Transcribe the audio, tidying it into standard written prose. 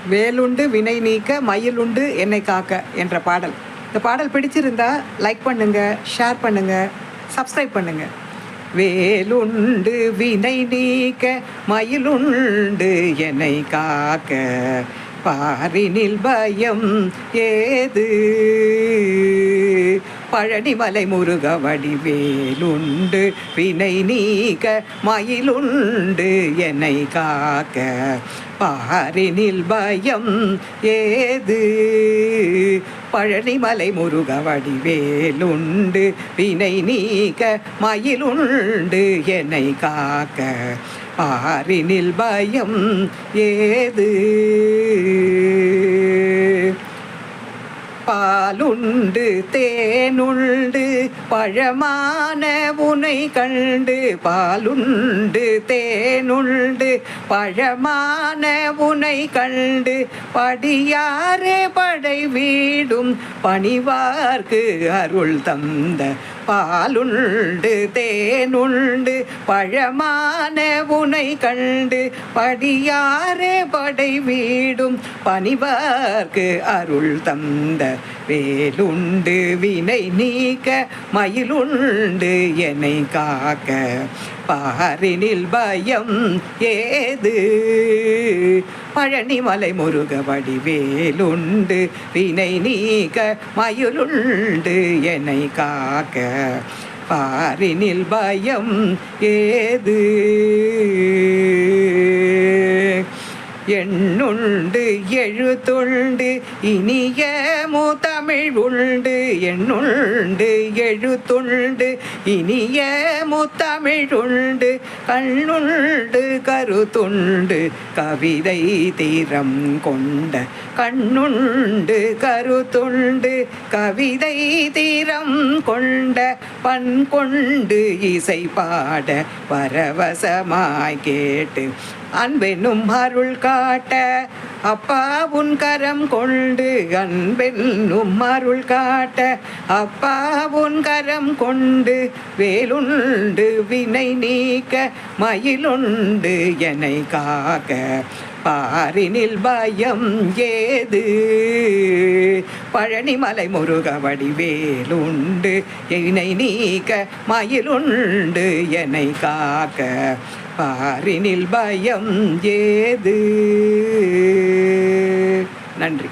வேலுண்டு வினை நீக்க மயிலுண்டு என்னை காக்க என்ற பாடல். இந்த பாடல் பிடிச்சிருந்தா லைக் பண்ணுங்க, ஷேர் பண்ணுங்க, சப்ஸ்கிரைப் பண்ணுங்க. வேலுண்டு வினை நீக்க மயிலுண்டு என்னை காக்க பாரினில் பயம் ஏது பழனிமலை முருக வடிவேலுண்டு வினை நீக்க மயிலுண்டு என்னை காக்க பாரினில் பயம் ஏது பழனிமலை முருக வடிவேலுண்டு வினை நீக்க மயிலுண்டு என்னை காக்க பாரினில் பயம் ஏது பாலுண்டு தேனுண்டு பழமான உனை கண்டு பாலுண்டு தேனுண்டு பழமான உனை கண்டு படியாரே படை வீடும் பணிவார்க்கு அருள் தந்த பாலுண்டு தேனுண்டு பழமான உனை கண்டு படியாரே படை வீடும் பணிவார்க்கு அருள் தந்த வேலுண்டு வினை நீக்க மயிலுண்டு என்னை காக்க பாரினில் பயம் ஏது பழனிமலை முருக வடிவேலுண்டு வினை நீக்க மயிலுண்டு என்னை காக்க பாரினில் பயம் ஏது எண்ணுண்டு எழுத்துண்டு இனிய முத்தமிழ் உண்டு எண்ணுண்டு எழுத்துண்டு இனிய முத்தமிழ் உண்டு கண்ணுண்டு கருத்துண்டு கவிதை தீரம் கொண்ட கண்ணுண்டு கருத்துண்டு கவிதை தீரம் கொண்ட பண் கொண்டு இசை பாட பரவசமாய் கேட்டு அன்பென்னும் அருள் காட்ட அப்பா உன் கரம் கொண்டு அன்பென்னும் அருள் காட்ட அப்பா உன் கரம் கொண்டு வேலுண்டு வினை நீக்க மயிலுண்டு என்னை காக்க பாரினில் பயம் ஏது பழனிமலை முருக வடிவேலுண்டு என்னை நீக்க மயிலுண்டு என்னை காக்க பாரினில் பயம் ஏது. நன்றி.